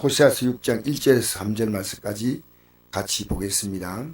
호세아서 6장 1절에서 3절 말씀까지 같이 보겠습니다.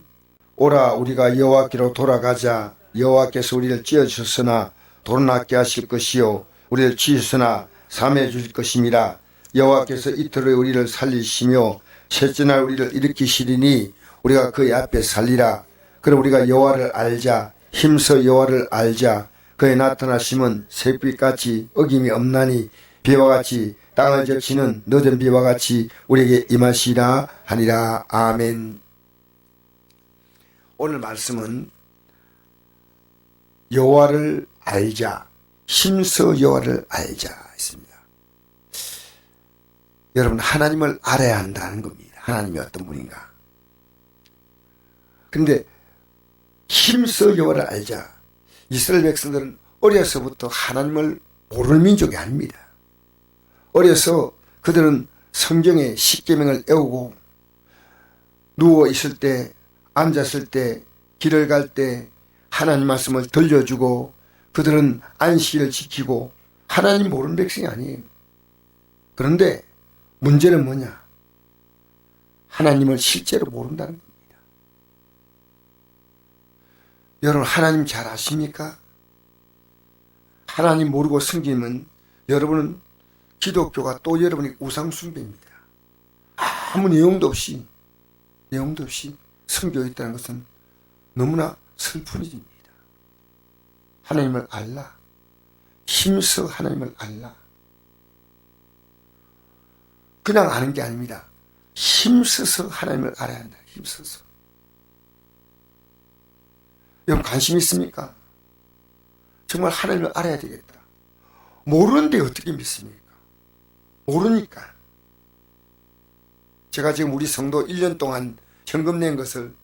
오라 우리가 여호와께로 돌아가자. 여호와께서 우리를 찌어주셨으나 도로낫게 하실 것이요 우리를 치셨으나 삼해 주실 것임이라. 여호와께서 이틀에 우리를 살리시며 셋째 날 우리를 일으키시리니 우리가 그의 앞에 살리라. 그럼 우리가 여호와를 알자. 힘써 여호와를 알자. 그의 나타나심은 새빛같이 어김이 없나니 비와 같이 땅을 적시는 늦은 비와 같이 우리에게 임하시라 하니라. 아멘. 오늘 말씀은 여호와를 알자, 힘써 여호와를 알자 했습니다. 여러분, 하나님을 알아야 한다는 겁니다. 하나님이 어떤 분인가. 그런데 힘써 여호와를 알자. 이스라엘 백성들은 어려서부터 하나님을 모르는 민족이 아닙니다. 어려서 그들은 성경의 십계명을 외우고 누워 있을 때, 앉았을 때, 길을 갈 때 하나님 말씀을 들려주고 그들은 안식일을 지키고 하나님 모르는 백성이 아니에요. 그런데 문제는 뭐냐? 하나님을 실제로 모른다는 겁니다. 여러분, 하나님 잘 아십니까? 하나님 모르고 섬기면 여러분은 기독교가 또 여러분이 우상숭배입니다. 아무 내용도 없이 섬겨 있다는 것은 너무나 슬픈 일입니다. 하나님을 알라. 힘써 하나님을 알라. 그냥 아는 게 아닙니다. 힘써서 하나님을 알아야 한다. 힘써서. 여러분, 관심 있습니까? 정말 하나님을 알아야 되겠다. 모르는데 어떻게 믿습니까? 모르니까. 제가 지금 우리 성도 1년 동안 현금 낸 것을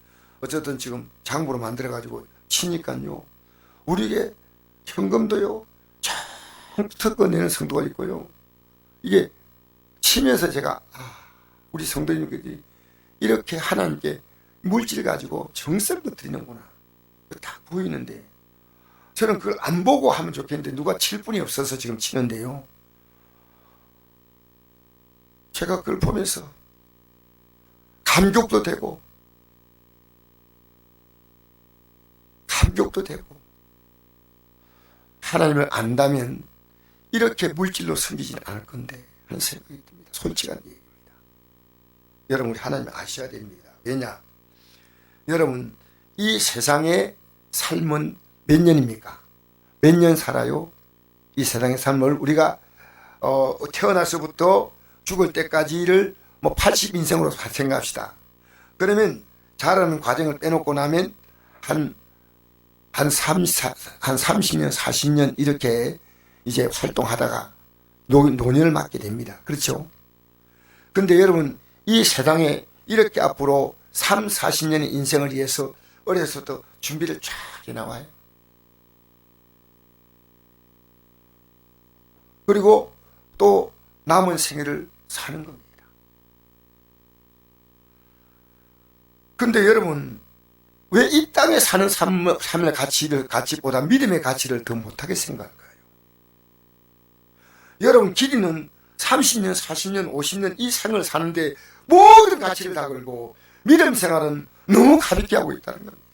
어쨌든 지금 장부로 만들어가지고 치니까요. 우리에게 현금도요. 처음부터 내는 성도가 있고요. 이게 치면서 제가 우리 성도님들이 이렇게 하나님께 물질 가지고 정성을 드리는구나. 다 보이는데 저는 그걸 안 보고 하면 좋겠는데 누가 칠 분이 없어서 지금 치는데요. 제가 그걸 보면서 감격도 되고 하나님을 안다면 이렇게 물질로 섬기지는 않을 건데 하는 생각이 듭니다. 솔직한 얘기입니다. 여러분, 우리 하나님을 아셔야 됩니다. 왜냐? 여러분, 이 세상의 삶은 몇 년입니까? 몇 년 살아요? 이 세상의 삶을 우리가 태어나서부터 죽을 때까지를 80인생으로 생각합시다. 그러면 자라는 과정을 빼놓고 나면 한 30년, 40년 이렇게 이제 활동하다가 노년을 맞게 됩니다. 그렇죠? 근데 여러분, 이 세상에 이렇게 앞으로 3, 40년의 인생을 위해서 어려서부터 준비를 쫙 해나와요. 그리고 또 남은 생애를 사는 겁니다. 근데 여러분, 왜 이 땅에 사는 삶의 가치보다 믿음의 가치를 더 못하게 생각할까요? 여러분, 길이는 30년, 40년, 50년 이 생을 사는데 모든 가치를 다 걸고 믿음 생활은 너무 가볍게 하고 있다는 겁니다.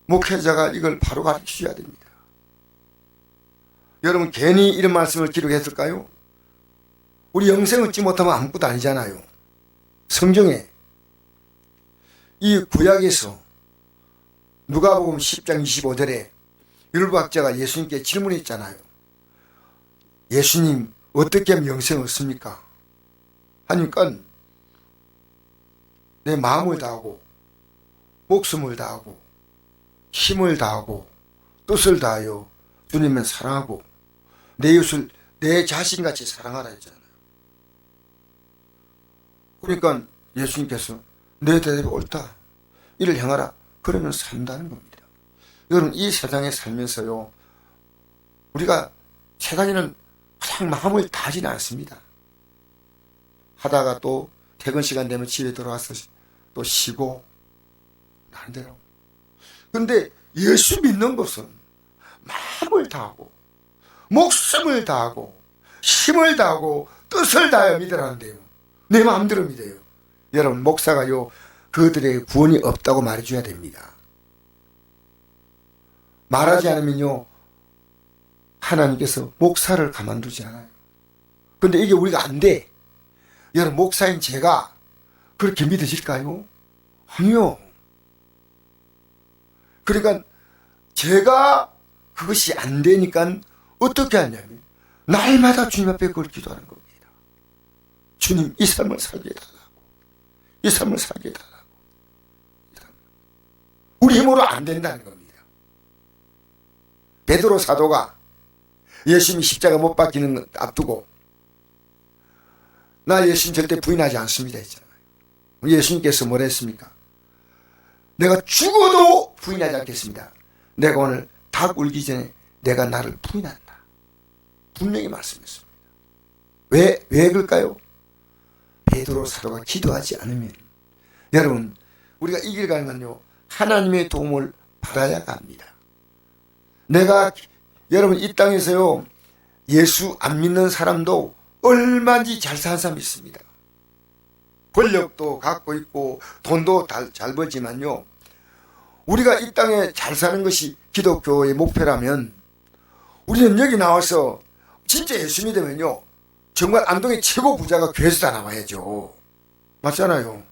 목회자가 이걸 바로 가르치셔야 됩니다. 여러분, 괜히 이런 말씀을 기록했을까요? 우리 영생 얻지 못하면 아무것도 아니잖아요. 성경에 이 구약에서 누가복음 10장 25절에 율법학자가 예수님께 질문했잖아요. 예수님, 어떻게 하면 영생을 얻습니까? 하니까 내 마음을 다하고 목숨을 다하고 힘을 다하고 뜻을 다하여 주님을 사랑하고 내 이웃을 내 자신같이 사랑하라 했잖아요. 그러니까 예수님께서 내 대답이 옳다. 이를 행하라. 그러면 산다는 겁니다. 여러분, 이 세상에 살면서요, 우리가 세상에는 그냥 마음을 다하지는 않습니다. 하다가 또 퇴근 시간 되면 집에 들어와서 또 쉬고 나는 대로. 근데 예수 믿는 것은 마음을 다하고 목숨을 다하고 힘을 다하고 뜻을 다하여 믿으라는데요. 내 마음대로 믿어요. 여러분, 목사가요, 그들에게 구원이 없다고 말해줘야 됩니다. 말하지 않으면요, 하나님께서 목사를 가만두지 않아요. 근데 이게 우리가 안 돼. 여러분, 목사인 제가 그렇게 믿어질까요? 아니요. 그러니까 제가 그것이 안 되니까 어떻게 하냐면 날마다 주님 앞에 그걸 기도하는 겁니다. 주님, 이 삶을 살게 해달라고. 이 삶을 살게 해달라고. 우리 힘으로 안 된다는 겁니다. 베드로 사도가 예수님이 십자가 못 박히는 것 앞두고 나 예수님 절대 부인하지 않습니다 했잖아요. 예수님께서 뭐라 했습니까? 내가 죽어도 부인하지 않겠습니다. 내가 오늘 닭 울기 전에 내가 나를 부인한다. 분명히 말씀했습니다. 왜 그럴까요? 베드로 사도가 기도하지 않으면, 여러분, 우리가 이 길 가는 건요, 하나님의 도움을 받아야 합니다. 여러분, 이 땅에서요, 예수 안 믿는 사람도 얼마든지 잘 사는 사람이 있습니다. 권력도 갖고 있고 돈도 잘 벌지만요, 우리가 이 땅에 잘 사는 것이 기독교의 목표라면 우리는 여기 나와서 진짜 예수 믿으면요, 정말 안동의 최고 부자가 교회에서 다 나와야죠. 맞잖아요.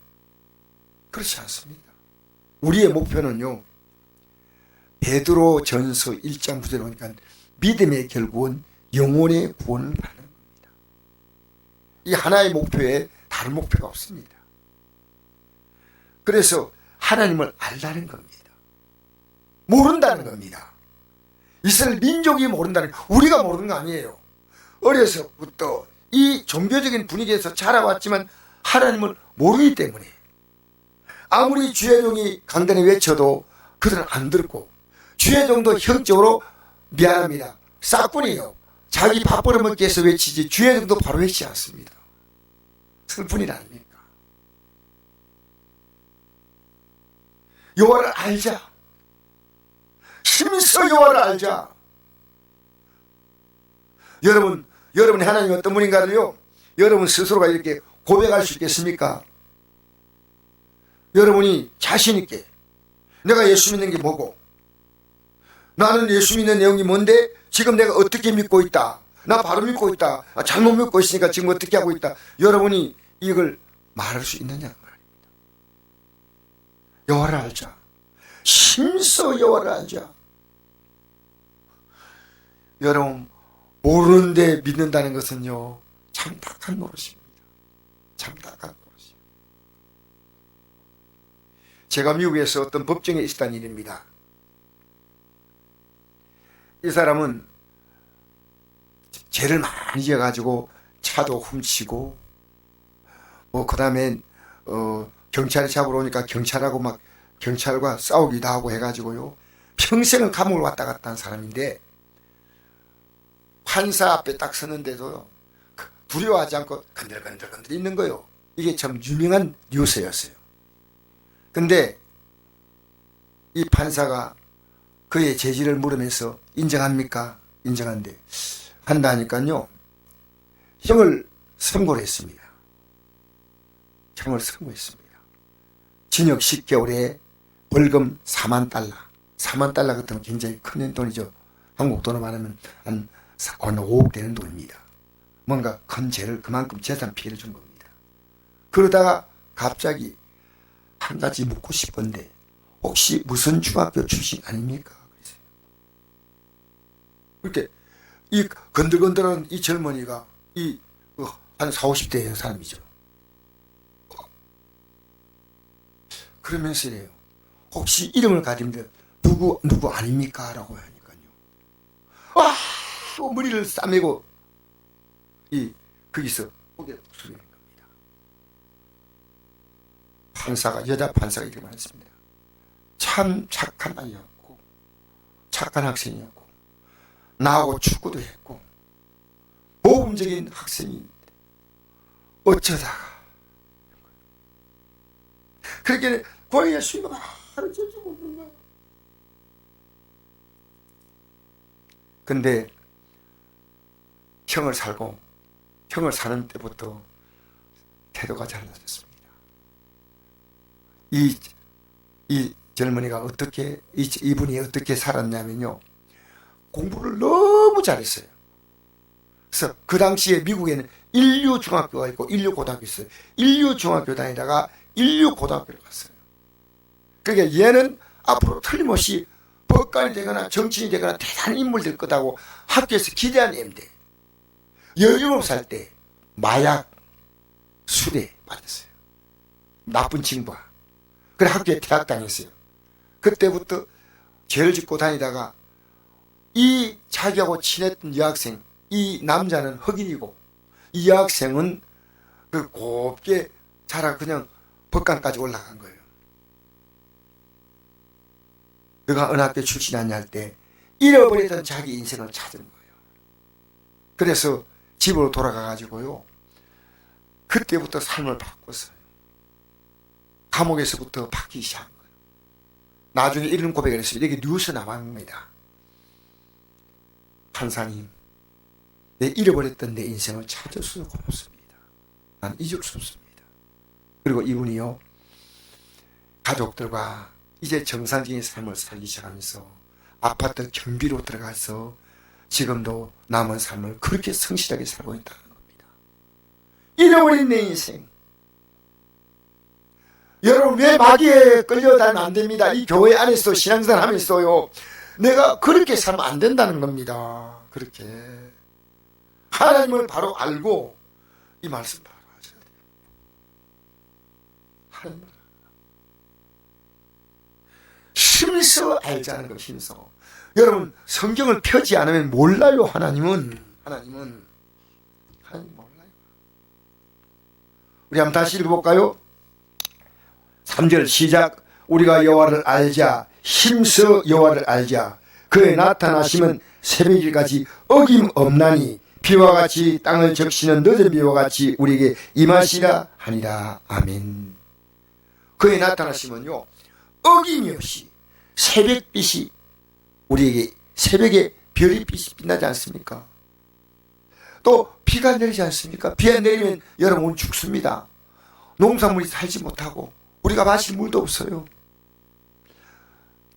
그렇지 않습니다. 우리의 목표는요, 베드로 전서 1장 9절에 보니까 믿음의 결국은 영혼의 구원을 받는 겁니다. 이 하나의 목표에 다른 목표가 없습니다. 그래서 하나님을 알라는 겁니다. 모른다는 겁니다. 이스라엘 민족이 모른다는, 우리가 모르는 거 아니에요. 어려서부터 이 종교적인 분위기에서 자라왔지만 하나님을 모르기 때문에 아무리 주의 종이 강단에 외쳐도 그들은 안 듣고, 주의 종도 형적으로 미안합니다, 싹군이에요. 자기 밥 벌어먹기 위해서 외치지 주의 종도 바로 외치지 않습니다. 슬픈 일 아닙니까? 여호와를 알자. 힘써 여호와를 알자. 여러분이 하나님이 어떤 분인가를요, 여러분 스스로가 이렇게 고백할 수 있겠습니까? 여러분이 자신있게 내가 예수 믿는 게 뭐고, 나는 예수 믿는 내용이 뭔데, 지금 내가 어떻게 믿고 있다, 나 바로 믿고 있다, 잘못 믿고 있으니까 지금 어떻게 하고 있다, 여러분이 이걸 말할 수 있느냐는 말입니다. 여호와를 알자. 힘써 여호와를 알자. 여러분, 모르는데 믿는다는 것은요, 참 딱한 노릇입니다. 참 딱한 노릇입니다. 제가 미국에서 어떤 법정에 있었던 일입니다. 이 사람은 죄를 많이 지어가지고 차도 훔치고, 그 다음에 경찰이 잡으러 오니까 경찰하고 막 경찰과 싸우기도 하고 해가지고요, 평생을 감옥을 왔다 갔다 한 사람인데, 판사 앞에 딱 서는데도 두려워하지 않고 건들건들 있는 거예요. 이게 참 유명한 뉴스였어요. 근데 이 판사가 그의 죄질을 물으면서 인정합니까? 인정한대. 한다니까요, 형을 선고를 했습니다. 형을 선고했습니다. 징역 10개월에 벌금 4만 달러. 4만 달러 같으면 굉장히 큰 돈이죠. 한국 돈으로 말하면 한 5억 되는 돈입니다. 뭔가 큰 죄를, 그만큼 재산 피해를 준 겁니다. 그러다가 갑자기 한 가지 묻고 싶은데, 혹시 무슨 중학교 출신 아닙니까? 그렇게 이 건들건들한 이 젊은이가 한 40, 50대의 사람이죠. 그러면서 이래요. 혹시 이름을 가리면 누구 아닙니까? 라고 하니까요, 머리를 싸매고 거기서 고개를 숙이는 겁니다. 여자 판사가 이렇게 말했습니다. 참 착한 아이였고, 착한 학생이었고, 나하고 축구도 했고, 모범적인 학생인데 어쩌다가 그렇게 고향에 수임을 가르쳐주고 있는 거예요. 근데 형을 살고 형을 사는 때부터 태도가 달라졌습니다. 이 젊은이가 이분이 어떻게 살았냐면요. 공부를 너무 잘했어요. 그래서 그 당시에 미국에는 인류중학교가 있고 인류고등학교 있어요. 인류중학교 다니다가 인류고등학교를 갔어요. 그러니까 얘는 앞으로 틀림없이 법관이 되거나 정치인이 되거나 대단한 인물 될 거다고 학교에서 기대한 애인데 17살 때 마약 수대 받았어요. 나쁜 친구가. 그래 학교에 퇴학당했어요. 그때부터 죄를 짓고 다니다가 이 자기하고 친했던 여학생, 이 남자는 흑인이고 이 여학생은 그 곱게 자라 그냥 법관까지 올라간 거예요. 그가 어느 학교 출신하냐 할 때 잃어버리던 자기 인생을 찾은 거예요. 그래서 집으로 돌아가 가지고요. 그때부터 삶을 바꿨어요. 감옥에서부터 바뀌기 시작한 거예요. 나중에 이런 고백을 했어요. 이게 뉴스 나왔습니다. 판사님, 내 잃어버렸던 내 인생을 찾아서 고맙습니다. 난 잊을 수 없습니다. 그리고 이분이요, 가족들과 이제 정상적인 삶을 살기 시작하면서 아파트 경비로 들어가서 지금도 남은 삶을 그렇게 성실하게 살고 있다는 겁니다. 잃어버린 내 인생. 여러분, 왜 마귀에 끌려다니면 안 됩니다. 이 교회 안에서 신앙생활 하면서요, 내가 그렇게 살면 안 된다는 겁니다. 그렇게 하나님을 바로 알고 이 말씀 바로 하셔야 돼요. 하나님을 힘써 알자는 것, 힘써. 여러분, 성경을 펴지 않으면 몰라요. 하나님은 몰라요. 우리 한번 다시 읽어볼까요? 3절 시작. 우리가 여호와를 알자, 힘써 여호와를 알자. 그의 나타나심은 새벽일까지 어김없나니 비와 같이 땅을 적시는 늦은 비와 같이 우리에게 임하시라 하니라. 아멘. 그의 나타나심은요, 어김이 없이 새벽빛이 우리에게, 새벽에 별이 빛나지 않습니까? 또 비가 내리지 않습니까? 비가 내리면 여러분 죽습니다. 농산물이 살지 못하고 우리가 마실 물도 없어요.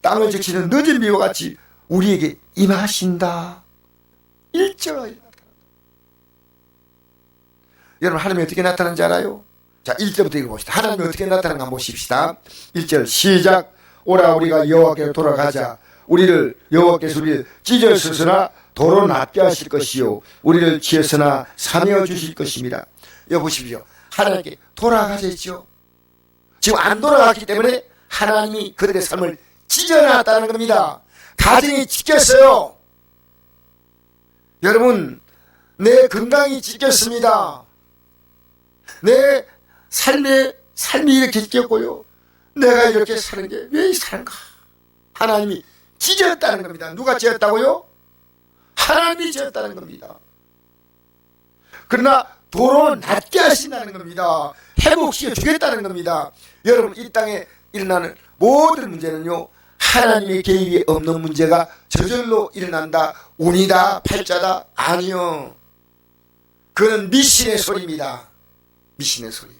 땅을 적시는 늦은 비와 같이 우리에게 임하신다. 일정하게 나타난다. 여러분, 하나님이 어떻게 나타나는지 알아요? 자, 1절부터 읽어봅시다. 하나님이 어떻게 나타나는가 한번 보십시다. 1절 시작. 오라 우리가 여호와께로 돌아가자. 우리를 여호와께서 우리를 찢어서나 도로 낫게 하실 것이요 우리를 지어서나 사며 주실 것입니다. 여기 보십시오. 하나님께 돌아가셨죠. 지금 안 돌아갔기 때문에 하나님이 그들의 삶을 찢어놨다는 겁니다. 가정이 찢겼어요. 여러분, 내 건강이 찢겼습니다. 내 삶이 이렇게 찢겼고요. 내가 이렇게 사는 게 왜 사는가? 하나님이 찢었다는 겁니다. 누가 찢었다고요? 하나님이 찢었다는 겁니다. 그러나 도로 낫게 하신다는 겁니다. 회복시켜 주겠다는 겁니다. 여러분, 이 땅에 일어나는 모든 문제는요, 하나님의 개입이 없는 문제가 저절로 일어난다, 운이다, 팔자다, 아니요. 그건 미신의 소리입니다. 미신의 소리.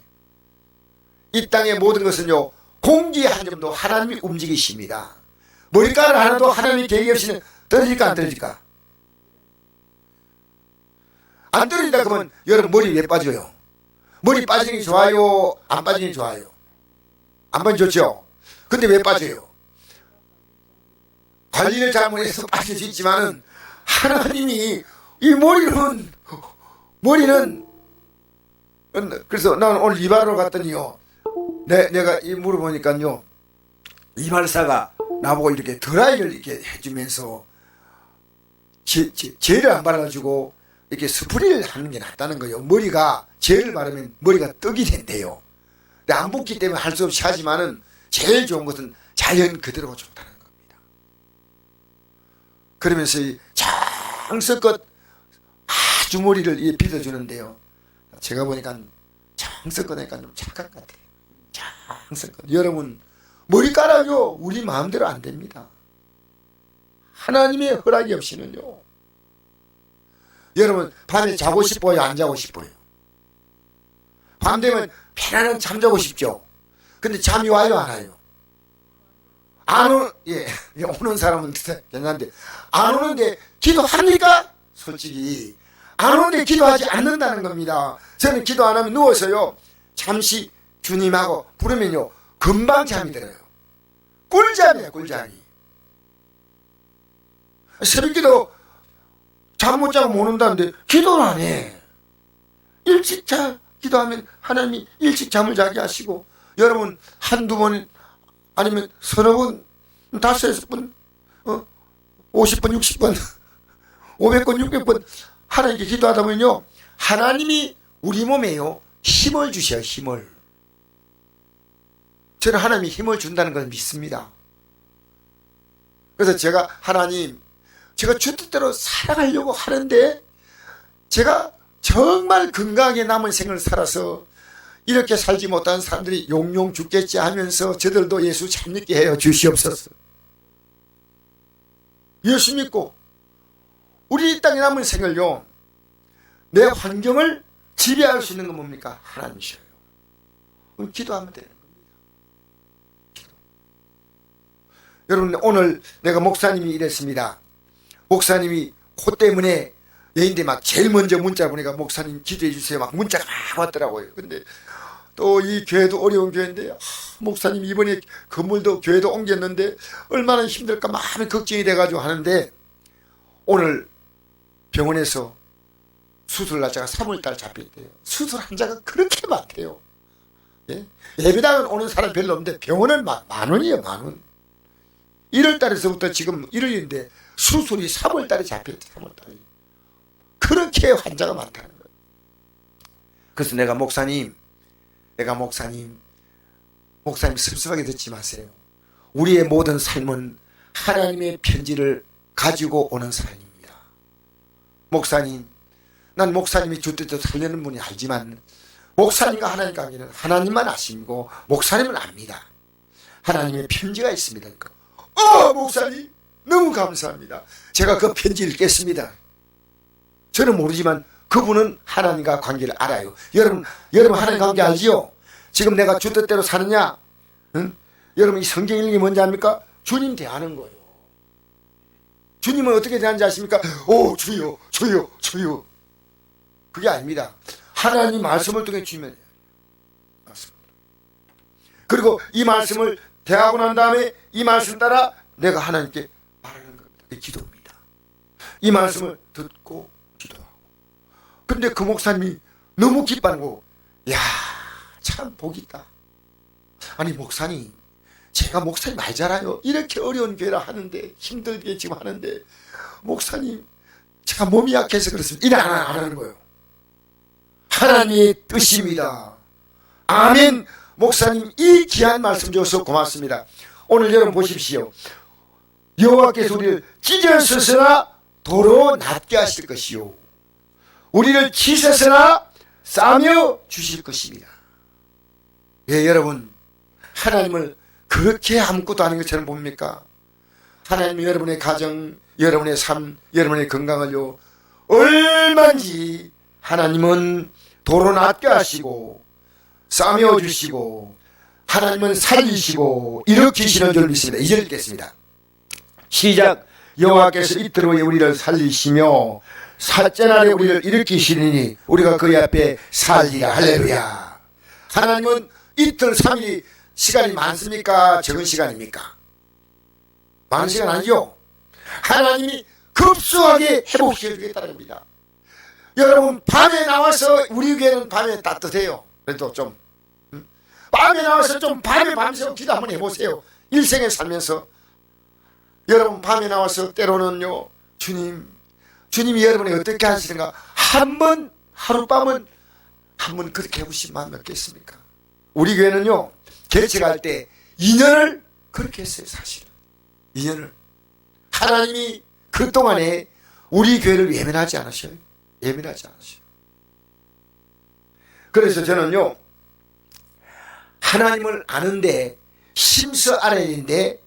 이 땅의 모든 것은요, 공기 한 점도 하나님이 움직이십니다. 머리카락 하나도 하나님이 개입 없이는 떨어질까 안 떨어질까? 안 떨어진다 그러면 여러분 머리 왜 빠져요? 머리 빠지는 게 좋아요? 안 빠지는 게 좋아요? 안 빠지면 좋죠? 근데 왜 빠져요? 관리를 잘못해서 빠질 수 있지만은 하나님이 이 머리는 그래서 나는 오늘 이발로 갔더니요, 내가 이 물어보니까요, 이발사가 나보고 이렇게 드라이를 이렇게 해주면서 젤을 안 발라주고 이렇게 스프레이를 하는 게 낫다는 거예요. 머리가 젤을 바르면 머리가 떡이 된대요. 근데 안 붓기 때문에 할 수 없이 하지만은 제일 좋은 것은 자연 그대로가 좋다는 겁니다. 그러면서 정성껏 아주 머리를 빗어주는데요, 제가 보니까 정성껏 하니까 좀 착각 같아요. 정성껏. 여러분, 머리카락요, 우리 마음대로 안 됩니다. 하나님의 허락이 없이는요, 여러분 밤에 자고 싶어요, 안 자고 싶어요? 밤 되면 편안한 잠자고 싶죠. 근데 잠이 와요, 안 와요? 안 오는, 오는 사람은 괜찮은데 안 오는데 기도합니까? 솔직히 안 오는데 기도하지 않는다는 겁니다. 저는 기도 안 하면 누워서요, 잠시 주님하고 부르면요 금방 잠이 들어요. 꿀잠이에요, 꿀잠이. 새벽기도 잠 못 자고 못 온다는데 기도를 안 해. 일찍 기도하면 하나님이 일찍 잠을 자게 하시고, 여러분 한두 번 아니면 서너 번, 다섯 여섯 번, 50번 60번 500번 600번 하나님께 기도하다 보면요 하나님이 우리 몸에요 힘을 주셔요. 힘을. 저는 하나님이 힘을 준다는 걸 믿습니다. 그래서 제가 하나님, 제가 주 뜻대로 살아가려고 하는데 제가 정말 건강하게 남은 생을 살아서 이렇게 살지 못한 사람들이 용용 죽겠지 하면서 저들도 예수 잘 믿게 해요 주시옵소서. 예수 믿고 우리 이 땅에 남은 생을요, 내 환경을 지배할 수 있는 건 뭡니까? 하나님이셔요. 그럼 기도하면 되는 겁니다. 기도. 여러분 오늘 내가 목사님이 이랬습니다. 목사님이 코 때문에 여인들 막 제일 먼저 문자 보니까 목사님 기도해 주세요 막 문자가 막 왔더라고요. 근데 또 이 교회도 어려운 교회인데 목사님 이번에 건물도 교회도 옮겼는데 얼마나 힘들까 마음이 걱정이 돼가지고 하는데, 오늘 병원에서 수술 날짜가 3월달 잡혔대요. 수술 환자가 그렇게 많대요. 예? 예배당은 오는 사람 별로 없는데 병원은 만 원이에요, 만 원. 1월달에서부터 지금 1월인데 수술이 3월달에 잡혔대. 3월달에. 그렇게 환자가 많다는 거예요. 그래서 내가 목사님 섭섭하게 듣지 마세요. 우리의 모든 삶은 하나님의 편지를 가지고 오는 삶입니다. 목사님, 난 목사님이 주뜻대로 살려는 분이 알지만 목사님과 하나님 관계는 하나님만 아시고 목사님은 압니다. 하나님의 편지가 있습니다. 목사님 너무 감사합니다. 제가 그 편지 읽겠습니다. 저는 모르지만 그분은 하나님과 관계를 알아요. 여러분 하나님 관계 알지요? 지금 내가 주 뜻대로 사느냐? 응? 여러분 이 성경 읽는 게 뭔지 압니까? 주님 대하는 거예요. 주님은 어떻게 대하는지 아십니까? 오 주여 주여 주여. 그게 아닙니다. 하나님 말씀을 통해 주면 돼요. 맞습니다. 그리고 이 말씀을 대하고 난 다음에 이 말씀 따라 내가 하나님께 말하는 겁니다. 그 기도입니다. 이 말씀을 듣고 기도하고. 근데 그 목사님이 너무 기뻐하고, 야, 참 복이 있다. 아니 목사님, 제가 목사님 알잖아요. 이렇게 어려운 교회라 하는데, 힘들게 지금 하는데, 목사님 제가 몸이 약해서 그렇습니다. 이래 안 하는 거예요. 하나님의 뜻입니다. 아멘. 목사님 이 귀한 말씀 줘서 고맙습니다. 오늘 여러분 보십시오. 여호와께서 우리를 찢으셨으나 도로 낫게 하실 것이요 우리를 치셨으나 싸며 주실 것입니다. 예, 여러분 하나님을 그렇게 아무것도 아닌 것처럼 봅니까? 하나님이 여러분의 가정, 여러분의 삶, 여러분의 건강을요 얼마인지 하나님은 도로 낫게 하시고 싸며 주시고 하나님은 살리시고 일으키시는 줄 믿습니다. 2절 읽겠습니다. 시작. 여호와께서 이틀 후에 우리를 살리시며 셋째 날에 우리를 일으키시리니 우리가 그의 앞에 살리라. 할렐루야. 하나님은 이틀 3일이 시간이 많습니까? 적은 시간입니까? 많은 시간 아니죠? 하나님이 급수하게 회복시켜 주겠다는 겁니다. 여러분 밤에 나와서, 우리 교회는 밤에 따뜻해요. 그래도 좀 밤에 나와서 좀 밤새워 기도 한번 해보세요. 일생에 살면서 여러분 밤에 나와서 때로는요 주님이 여러분이 어떻게 하시는가 한번 하룻밤은 한번 그렇게 해보신 마음 몇 개 있습니까? 우리 교회는요 개척할 때 2년을 그렇게 했어요. 사실은 2년을 하나님이 그동안에 우리 교회를 예민하지 않으셔요. 예민하지 않으셔요. 그래서 저는요 하나님을 아는데 심서 알아야 되는데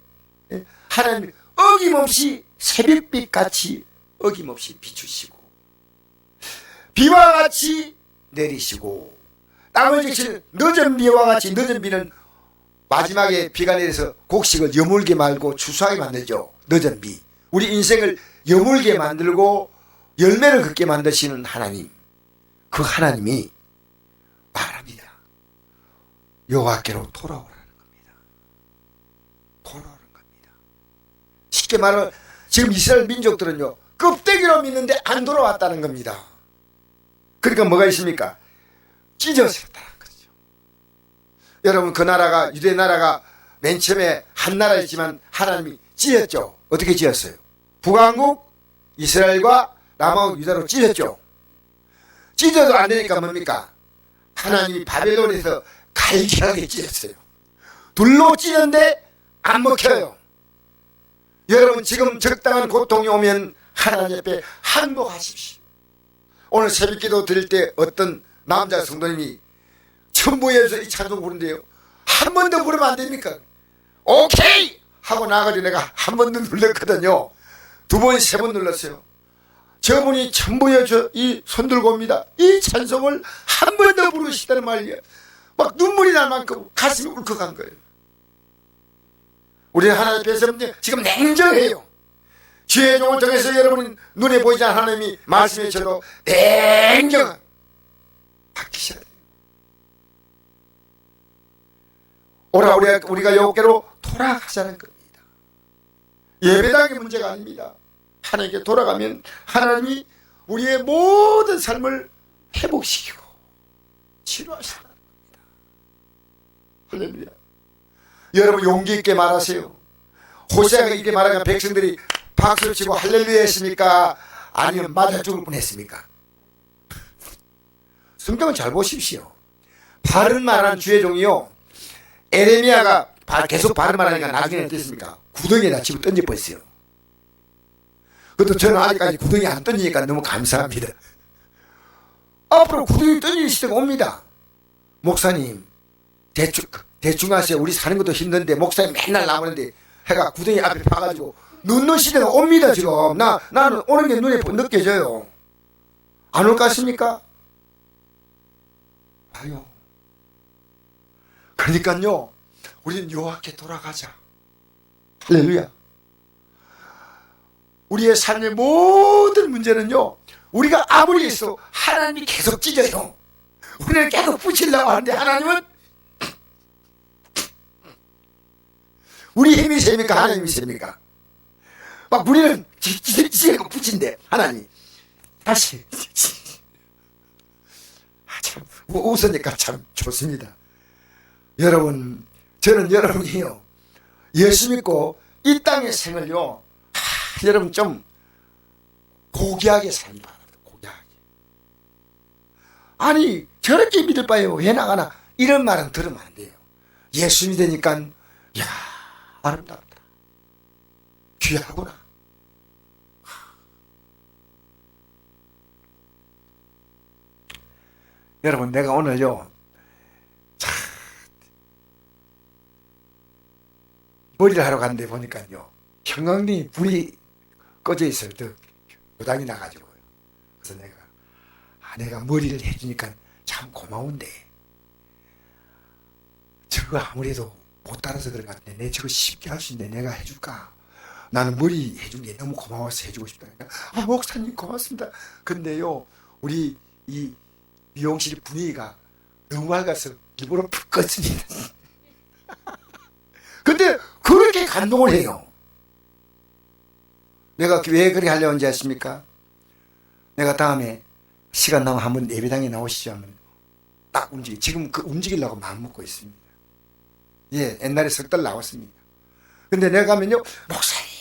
하나님 어김없이 새벽빛같이 어김없이 비추시고 비와 같이 내리시고, 땅을 적시는 늦은 비와 같이, 늦은 비는 마지막에 비가 내려서 곡식을 여물게 말고 추수하게 만들죠. 늦은 비. 우리 인생을 여물게 만들고 열매를 걷게 만드시는 하나님, 그 하나님이 말합니다. 여호와께로 돌아오라는 겁니다. 돌아오는 겁니다. 쉽게 말하면 지금 이스라엘 민족들은요, 껍데기로 믿는데 안 돌아왔다는 겁니다. 그러니까 뭐가 있습니까? 찢어졌다는 거죠. 여러분, 그 나라가, 유대 나라가 맨 처음에 한 나라였지만 하나님이 찢었죠. 어떻게 찢었어요? 북왕국 이스라엘과 남왕국 유다로 찢었죠. 찢어도 안 되니까 뭡니까? 하나님이 바벨론에서 갈기하게 찢었어요. 둘로 찢는데 안 먹혀요. 여러분, 지금 적당한 고통이 오면 하나님 앞에 항복하십시오. 오늘 새벽기도 드릴 때 어떤 남자 성도님이 천부에서 이 찬송 부른대요. 한 번 더 부르면 안 됩니까? 오케이! 하고 나가지고 내가 한 번 더 눌렀거든요. 두 번, 세 번 눌렀어요. 저분이 천부에서 이 손 들고 옵니다. 이 찬송을 한 번 더 부르시다는 말이에요. 막 눈물이 날 만큼 가슴이 울컥한 거예요. 우리 하나님 앞에서 지금 냉정해요. 주의 종을 통해서 여러분 눈에 보이지 않는 하나님이 말씀해 주셔도 냉정한 바뀌셔야 돼요. 오라 우리가 여호와께로 돌아가자는 겁니다. 예배당의 문제가 아닙니다. 하나님께 돌아가면 하나님이 우리의 모든 삶을 회복시키고 치료하신다는 겁니다. 할렐루야. 여러분, 용기 있게 말하세요. 호세아가 이렇게 말하면 백성들이 박수를 치고 할렐루야 했습니까? 아니면 맞아 죽을 뻔했습니까? 성경을 잘 보십시오. 바른 말한 주의 종이요, 에레미야가 계속 바른 말하니까 나중에 어땠습니까? 구덩이에다 집어 던져버렸어요. 그것도 저는 아직까지 구덩이 안 던지니까 너무 감사합니다. 앞으로 구덩이 던질 시대가 옵니다. 목사님, 대충 하세요. 우리 사는 것도 힘든데 목사님 맨날 나오는데 해가 구덩이 앞에 파가지고 눕는 시대가 옵니다. 지금 나는 오는 게 눈에 느껴져요. 안 올 것 같습니까? 봐요. 그러니까요, 우리는 여호와께 돌아가자. 할렐루야. 우리의 삶의 모든 문제는요, 우리가 아무리 했어 하나님이 계속 찢어요. 우리는 계속 붙이려고 하는데 하나님은 우리 힘이 셉니까? 하나님이 셉니까? 막 우리는 찢어고 붙인대 하나님 다시. 참 웃으니까 참 좋습니다. 여러분, 저는 여러분이요, 예수 믿고 이 땅의 생을요, 여러분 좀 고귀하게 살기 바랍니다. 고귀하게. 아니, 저렇게 믿을 바에 왜 나가나, 이런 말은 들으면 안 돼요. 예수 믿으니까 야, 아름답다, 귀하구나. 여러분, 내가 오늘요, 머리를 하러 갔는데 보니까요, 형광등이 불이 꺼져 있어요. 고장이 나가지고요. 그래서 내가 머리를 해주니까 참 고마운데, 저거 아무래도 못 따라서 그런 것 같은데, 내 저거 쉽게 할 수 있는데 내가 해줄까? 나는 머리 해준 게 너무 고마워서 해주고 싶다니까. 목사님 고맙습니다. 근데요, 우리 이 미용실 분위기가 너무 밝아서 일부러 푹 껐습니다. 근데 그렇게 감동을 해요. 내가 왜 그렇게 하려는지 아십니까? 내가 다음에 시간 나면 한번 예배당에 나오시죠 하면 딱 지금 그 움직이려고 마음 먹고 있습니다. 예, 옛날에 석 달 나왔습니다. 근데 내가 가면요, 목사님.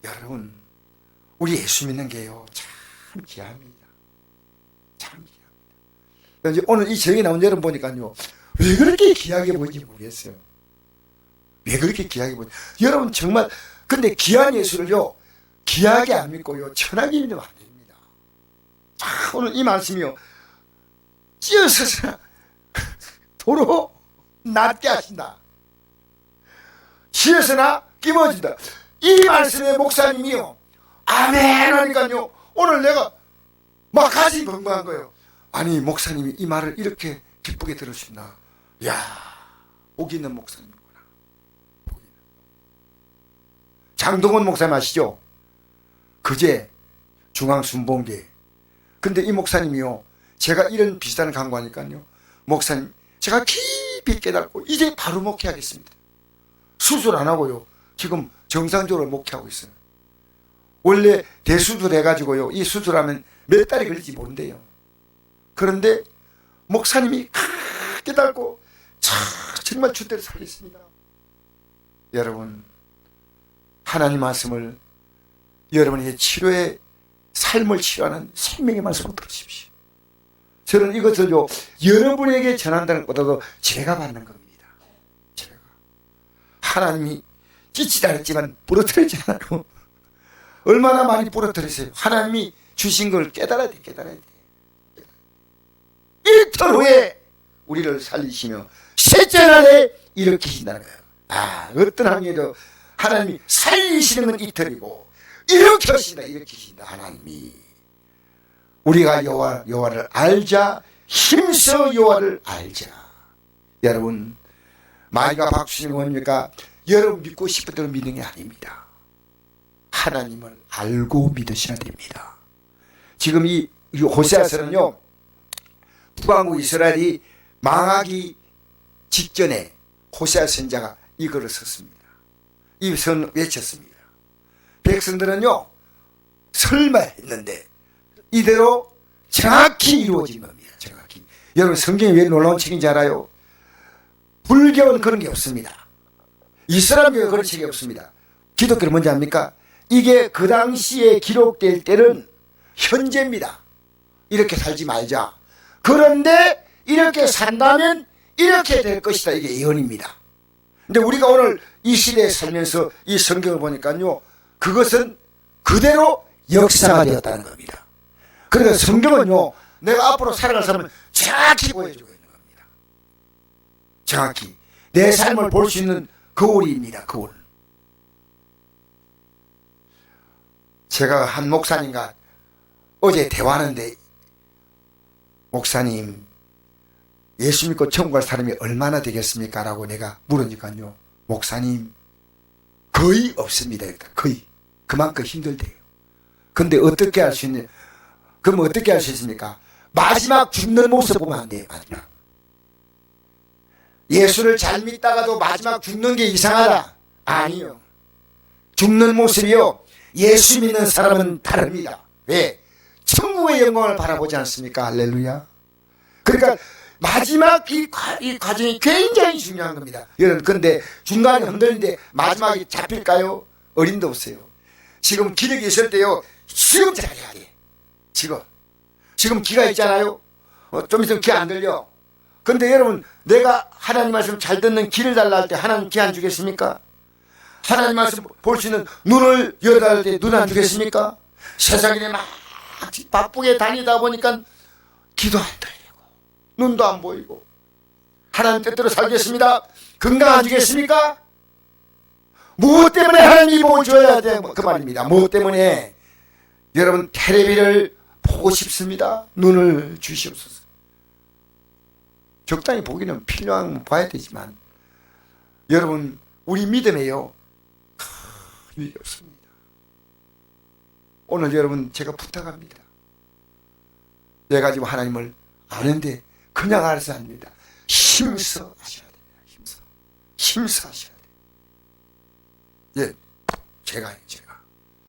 여러분, 우리 예수 믿는 게요, 참 귀합니다. 참 귀합니다. 이제 오늘 이 저녁에 나온 여러분 보니까요, 왜 그렇게 귀하게 보인지 모르겠어요. 왜 그렇게 귀하게 보인지. 여러분 정말, 근데 귀한 예수를요, 귀하게 안 믿고요, 천하게 믿으면 안 됩니다. 자, 오늘 이 말씀이요, 찢어서서 도로 낫게 하신다. 찢어서나 끼워진다. 이 말씀에 목사님이요, 아멘 하니까요, 오늘 내가 막 가슴이 벙벙한 거예요. 아니 목사님이 이 말을 이렇게 기쁘게 들으셨나. 이야, 복 있는 목사님이구나. 복 있는. 장동원 목사님 아시죠? 그제 중앙순복음교회. 근데 이 목사님이요, 제가 이런 비슷한 강구하니까요, 목사님 제가 깊이 깨닫고 이제 바로 목회하겠습니다. 수술 안 하고요, 지금 정상적으로 목회하고 있어요. 원래 대수술 해가지고요, 이 수술하면 몇 달이 걸릴지 모른대요. 그런데 목사님이 깨닫고 정말 주대를 살렸습니다. 여러분, 하나님 말씀을, 여러분의 치료의 삶을 치료하는 생명의 말씀을 들으십시오. 저는 이것을요, 여러분에게 전한다는 것보다도 제가 받는 겁니다. 제가. 하나님이 찢지도 않았지만 부러뜨리지 않아요. 얼마나 많이 부러뜨리세요. 하나님이 주신 걸 깨달아야 돼, 깨달아야 돼. 이틀 후에 우리를 살리시며 셋째 날에 일으키신다는 거예요. 아, 어떤 항해도 하나님이 살리시는 건 이틀이고 일으키신다 하나님이. 우리가 여호와를 알자, 힘써 여호와를 알자. 여러분, 마이가 박수님 뭡니까? 여러분 믿고 싶은 대로 믿는 게 아닙니다. 하나님을 알고 믿으셔야 됩니다. 지금 이 호세아서는요, 북왕국 이스라엘이 망하기 직전에 호세아 선자가 이거를 썼습니다. 이 선 외쳤습니다. 백성들은요, 설마 했는데 이대로 정확히 이루어진 겁니다. 정확히. 여러분, 성경이 왜 놀라운 책인지 알아요? 불교는 그런 게 없습니다. 이슬람교는 그런 책이 없습니다. 기독교는 뭔지 압니까? 이게 그 당시에 기록될 때는 현재입니다. 이렇게 살지 말자. 그런데 이렇게 산다면 이렇게 될 것이다. 이게 예언입니다. 근데 우리가 오늘 이 시대에 살면서 이 성경을 보니까요, 그것은 그대로 역사가 되었다는 겁니다. 그러니까 성경은요, 내가 앞으로 살아갈 삶을 정확히 보여주고 있는 겁니다. 정확히 내 삶을 볼 수 있는 거울입니다. 거울. 제가 한 목사님과 어제 대화하는데, 목사님, 예수 믿고 천국 갈 사람이 얼마나 되겠습니까? 라고 내가 물으니까요, 목사님, 거의 없습니다. 거의. 그만큼 힘들대요. 근데 어떻게 할 수 있냐? 그럼 어떻게 할 수 있습니까? 마지막 죽는 모습 보면 안 돼요. 마지막. 예수를 잘 믿다가도 마지막 죽는 게 이상하다. 아니요. 죽는 모습이요, 예수 믿는 사람은 다릅니다. 왜? 천국의 영광을 바라보지 않습니까? 할렐루야. 그러니까 마지막 이 과정이 굉장히 중요한 겁니다. 여러분, 근데 중간에 흔들리는데 마지막에 잡힐까요? 어림도 없어요. 지금 기력이 있을 때요, 지금 잘해야 돼. 지금 기가 있잖아요. 좀 있으면 기 안 들려. 근데 여러분, 내가 하나님 말씀 잘 듣는 귀를 달라 할 때 하나님 귀 안 주겠습니까? 하나님 말씀 볼 수 있는 눈을 열어달라 할 때 눈 안 주겠습니까? 세상에 막 바쁘게 다니다 보니까 귀도 안 들리고 눈도 안 보이고, 하나님 뜻대로 살겠습니다. 건강 안 주겠습니까? 무엇 때문에 하나님이 복을 줘야 돼? 그 말입니다. 무엇 때문에? 여러분, 텔레비를 보고 싶습니다. 눈을 주시옵소서. 적당히 보기는 필요한 봐야 되지만, 여러분, 우리 믿음에요, 큰 일이 없습니다. 오늘 여러분, 제가 부탁합니다. 내가 지금 하나님을 아는데 그냥 알아서 아닙니다. 힘써 하셔야 됩니다. 힘써 하셔야 돼요. 예, 제가